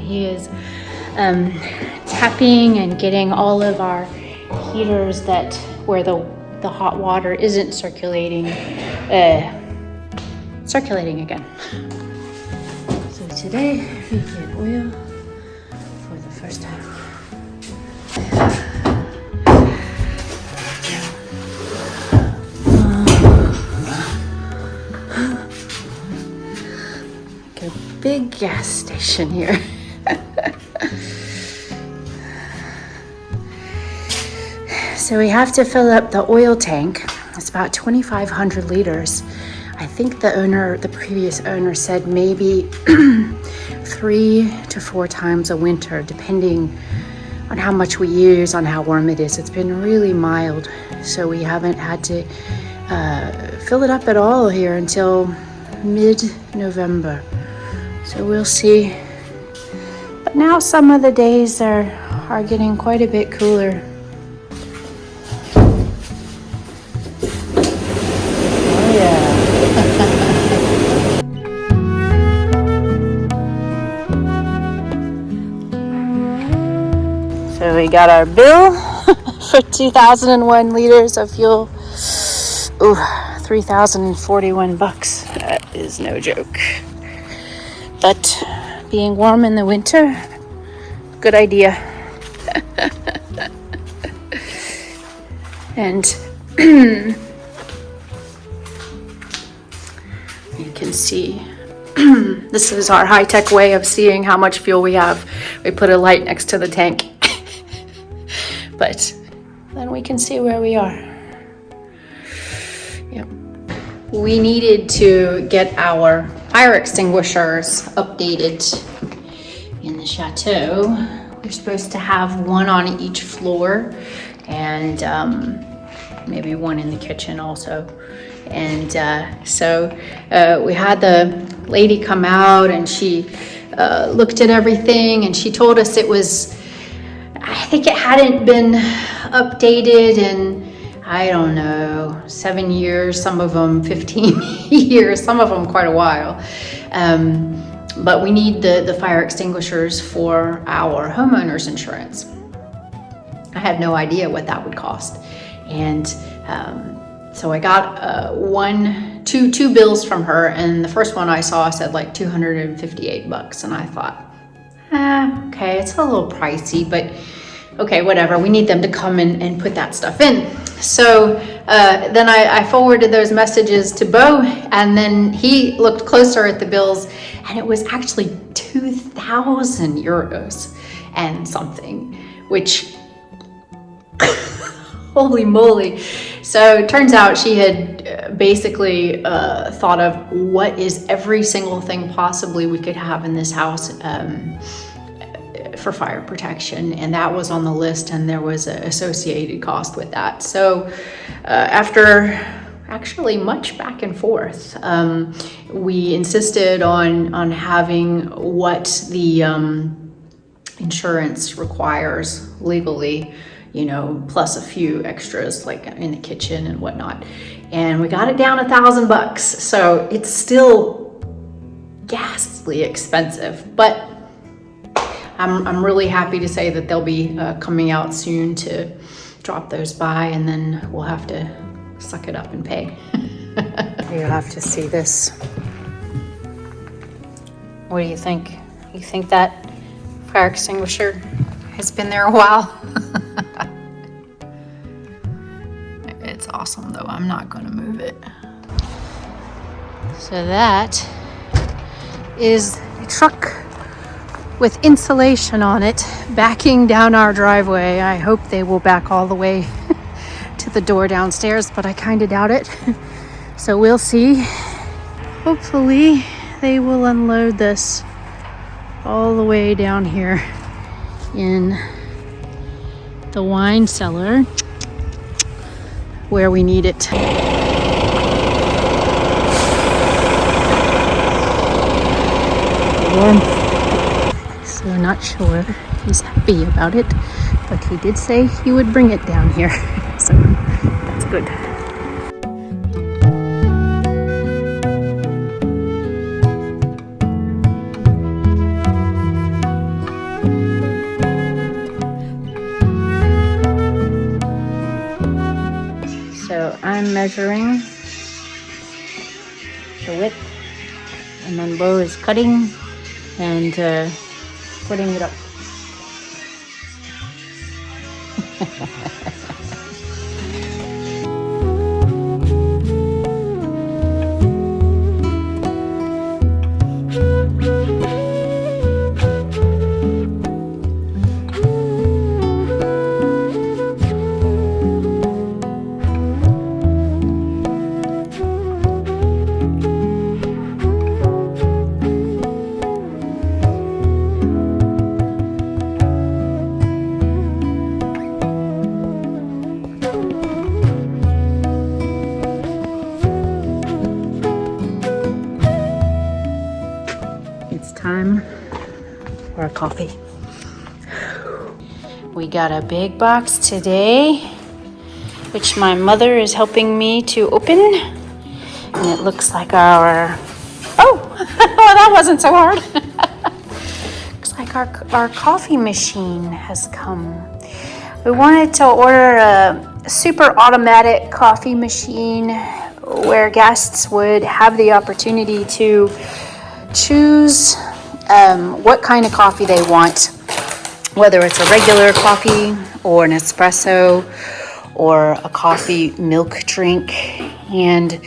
he is tapping and getting all of our heaters that where the hot water isn't circulating again. So today we get oil for the first time. Like a big gas station here. So we have to fill up the oil tank. It's about 2,500 liters. I think the previous owner said maybe 3 to 4 times a winter, depending on how much we use, on how warm it is. It's been really mild, so we haven't had to fill it up at all here until mid-November. So we'll see. But now some of the days are getting quite a bit cooler. So we got our bill for 2,001 liters of fuel. Ooh, $3,041. That is no joke. But being warm in the winter, good idea. And you can see this is our high-tech way of seeing how much fuel we have. We put a light next to the tank. But then we can see where we are. Yep. We needed to get our fire extinguishers updated in the chateau. We're supposed to have one on each floor and maybe one in the kitchen also. And so we had the lady come out and she looked at everything and she told us it was, I think it hadn't been updated in, I don't know, 7 years, some of them 15 years, some of them quite a while. But we need the fire extinguishers for our homeowner's insurance. I had no idea what that would cost. And so I got two bills from her, and the first one I saw said like $258, and I thought, okay, it's a little pricey, but okay, whatever. We need them to come and put that stuff in. So then I forwarded those messages to Bo, and then he looked closer at the bills, and it was actually 2,000 euros and something, which holy moly. So it turns out she had basically thought of what is every single thing possibly we could have in this house for fire protection, and that was on the list, and there was an associated cost with that. So after actually much back and forth, we insisted on having what the insurance requires legally, you know, plus a few extras like in the kitchen and whatnot. And we got it down $1,000. So it's still ghastly expensive, but I'm really happy to say that they'll be coming out soon to drop those by, and then we'll have to suck it up and pay. You'll have to see this. What do you think? You think that fire extinguisher has been there a while? It's awesome though. I'm not going to move it. So that is a truck with insulation on it backing down our driveway. I hope they will back all the way to the door downstairs, but I kind of doubt it. So we'll see. Hopefully they will unload this all the way down here in the wine cellar where we need it. Warmth. So not sure he's happy about it, but he did say he would bring it down here. So that's good. I'm measuring the width, and then Bo is cutting and putting it up. Time for a coffee. We got a big box today, which my mother is helping me to open. And it looks like our, that wasn't so hard. Looks like our coffee machine has come. We wanted to order a super automatic coffee machine where guests would have the opportunity to choose what kind of coffee they want, whether it's a regular coffee or an espresso or a coffee milk drink. And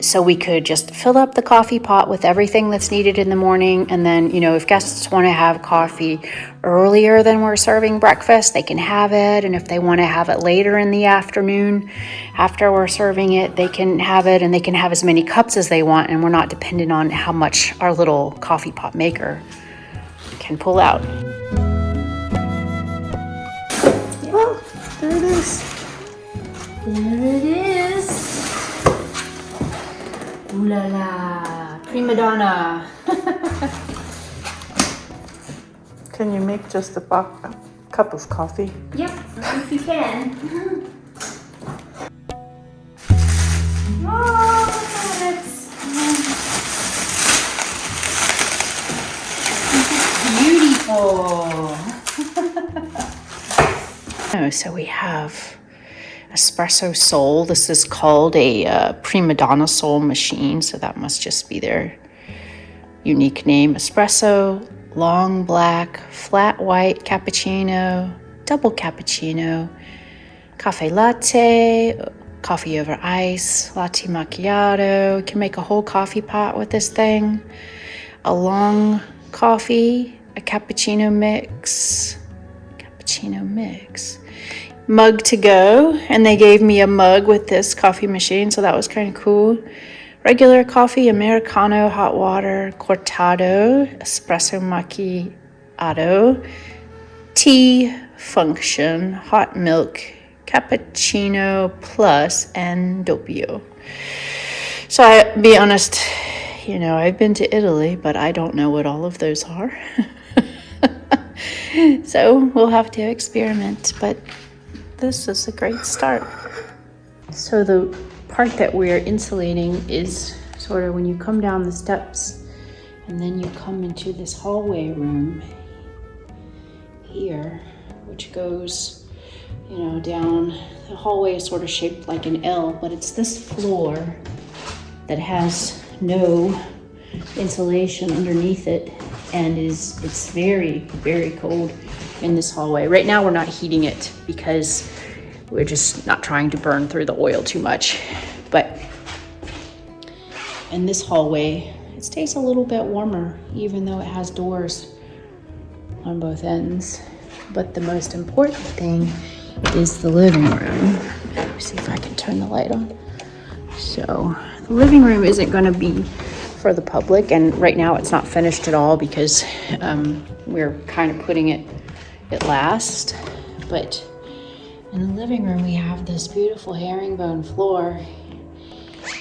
so we could just fill up the coffee pot with everything that's needed in the morning. And then, if guests want to have coffee earlier than we're serving breakfast, they can have it. And if they want to have it later in the afternoon, after we're serving it, they can have it, and they can have as many cups as they want. And we're not dependent on how much our little coffee pot maker can pull out. Oh, there it is. There it is. Ooh la la, prima donna. Can you make just a cup of coffee? Yep, if you can. Oh, that's beautiful. So we have espresso soul. This is called a prima donna soul machine, so that must just be their unique name. Espresso, long black, flat white, cappuccino, double cappuccino, cafe latte, coffee over ice, latte macchiato. You can make a whole coffee pot with this thing. A long coffee, a cappuccino mix. Mug to go, and they gave me a mug with this coffee machine, so that was kind of cool. Regular coffee, Americano, hot water, cortado, espresso macchiato, tea function, hot milk, cappuccino plus, and doppio. So I'll be honest, I've been to Italy, but I don't know what all of those are. So we'll have to experiment, but this is a great start. So the part that we're insulating is sort of when you come down the steps and then you come into this hallway room here, which goes, down. The hallway is sort of shaped like an L, but it's this floor that has no insulation underneath it, and it's very, very cold in this hallway. Right now we're not heating it because we're just not trying to burn through the oil too much. But in this hallway, it stays a little bit warmer, even though it has doors on both ends. But the most important thing is the living room. Let me see if I can turn the light on. So the living room isn't going to be for the public, and right now it's not finished at all because we're kind of putting it at last. But in the living room we have this beautiful herringbone floor,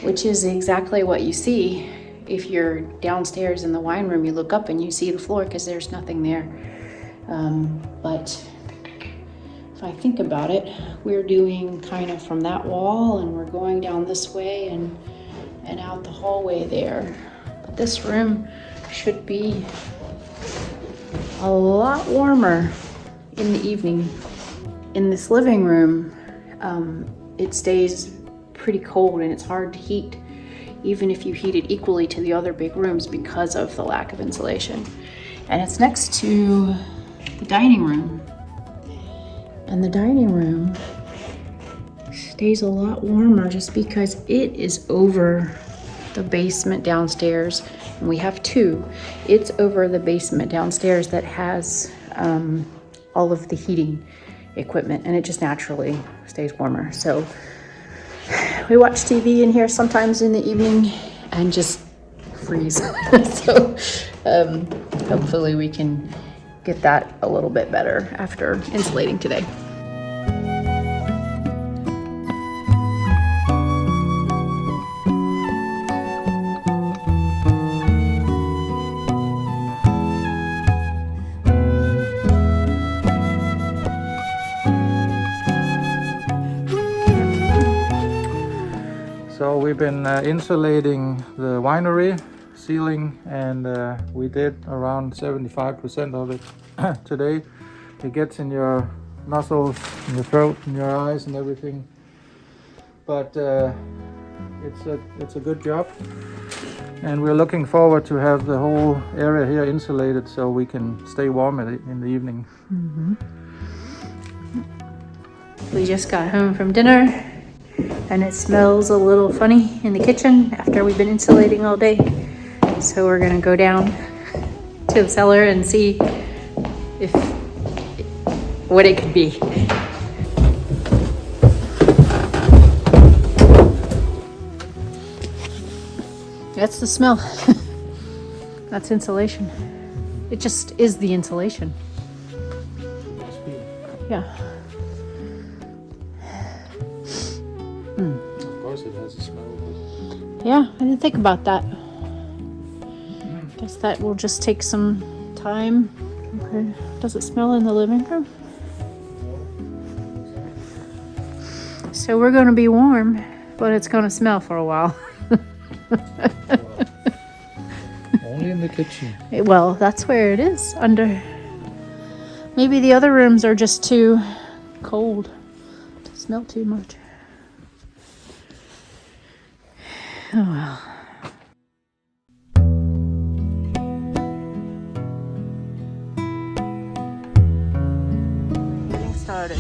which is exactly what you see. If you're downstairs in the wine room, you look up and you see the floor because there's nothing there. But if I think about it, we're doing kind of from that wall, and we're going down this way and out the hallway there. But this room should be a lot warmer in the evening. In this living room, it stays pretty cold and it's hard to heat, even if you heat it equally to the other big rooms because of the lack of insulation. And it's next to the dining room. And the dining room stays a lot warmer just because it is over the basement downstairs. And we have two. It's over the basement downstairs that has all of the heating equipment, and it just naturally stays warmer. So we watch TV in here sometimes in the evening and just freeze. So hopefully we can get that a little bit better after insulating today. So we've been insulating the winery ceiling, and we did around 75% of it today. It gets in your nostrils, in your throat, in your eyes and everything. But it's a good job. And we're looking forward to have the whole area here insulated so we can stay warm in the evening. Mm-hmm. We just got home from dinner. And it smells a little funny in the kitchen after we've been insulating all day. So we're gonna go down to the cellar and see what it could be. That's the smell. That's insulation. It just is the insulation. Yeah. Of course it has a smell. Yeah, I didn't think about that. Guess that will just take some time. Okay. Does it smell in the living room? So we're gonna be warm, but it's gonna smell for a while. Only in the kitchen. Well, that's where it is, under. Maybe the other rooms are just too cold to smell too much. Oh well. Getting started.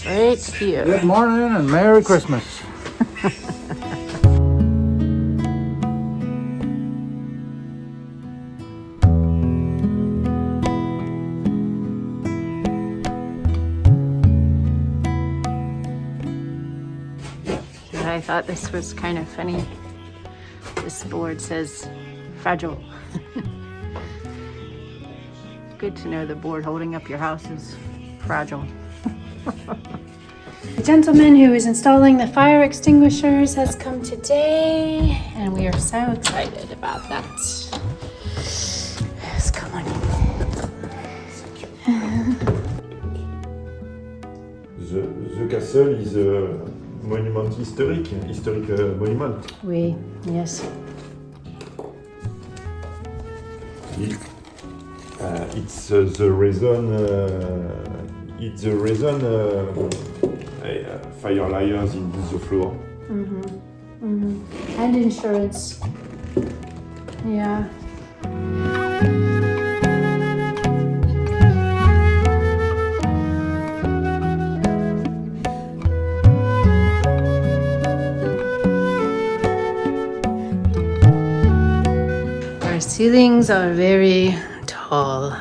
Right here. Good morning and Merry Christmas. I thought this was kind of funny. This board says fragile. Good to know the board holding up your house is fragile. The gentleman who is installing the fire extinguishers has come today, and we are so excited about that. Yes, come on in. The castle is a monument historic monument. Oui, yes. It's the reason. It's the reason fire layers in the floor. Mm-hmm. Mm-hmm. And insurance. Yeah. Our ceilings are very tall.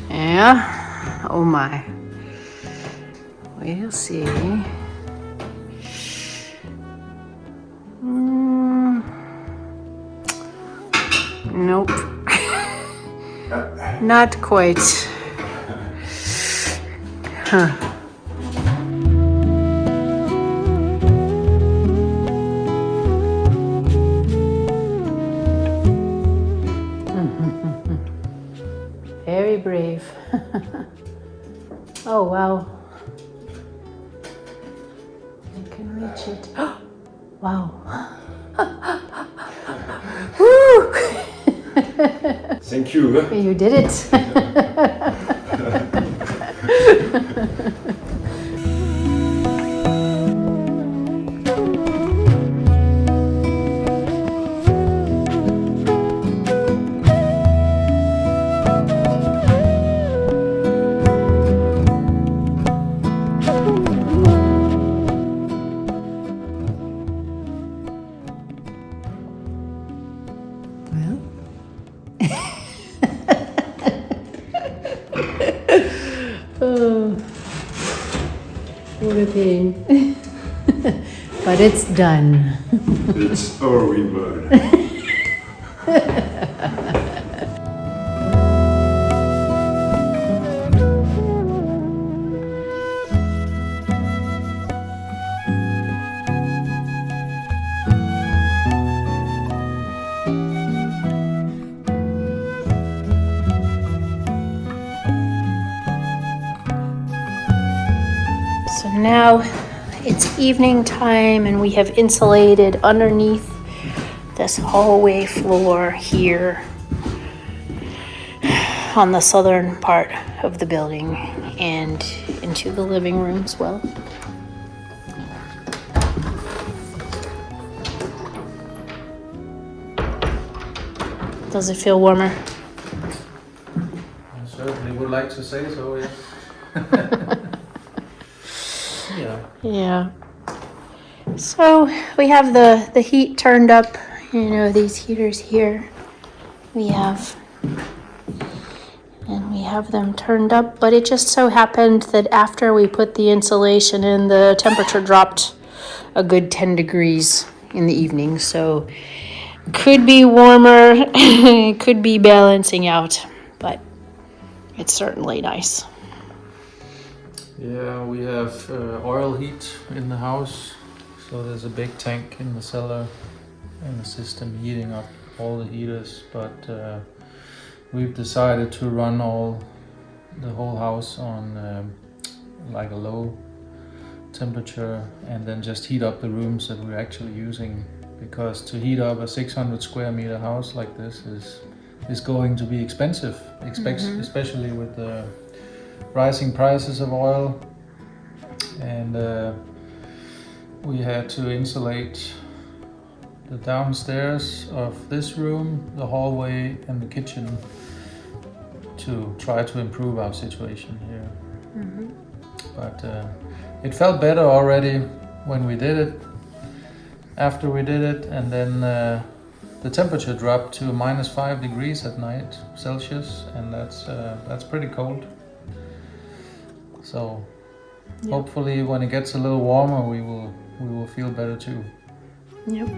Yeah. Oh my. We'll see. Nope. Not quite. Huh. Very brave. Oh wow. I can reach it. Wow. Woo! Thank you. You did it. Well. Oh, what a pain. But it's done. It's horrible. So now it's evening time and we have insulated underneath this hallway floor here on the southern part of the building and into the living room as well. Does it feel warmer? I certainly would like to say so, yes. Yeah. Yeah. So we have the heat turned up, you know, these heaters here. We have them turned up, but it just so happened that after we put the insulation in, the temperature dropped a good 10 degrees in the evening. So could be warmer, could be balancing out, but it's certainly nice. Yeah, we have oil heat in the house, so there's a big tank in the cellar and the system heating up all the heaters, but we've decided to run the whole house on like a low temperature and then just heat up the rooms that we're actually using, because to heat up a 600 square meter house like this is going to be expensive, especially with the rising prices of oil. And we had to insulate the downstairs of this room, the hallway and the kitchen to try to improve our situation here. But it felt better already when we did it, after we did it, and then the temperature dropped to -5 degrees at night Celsius, and that's pretty cold. So hopefully when it gets a little warmer we will feel better too. Yep.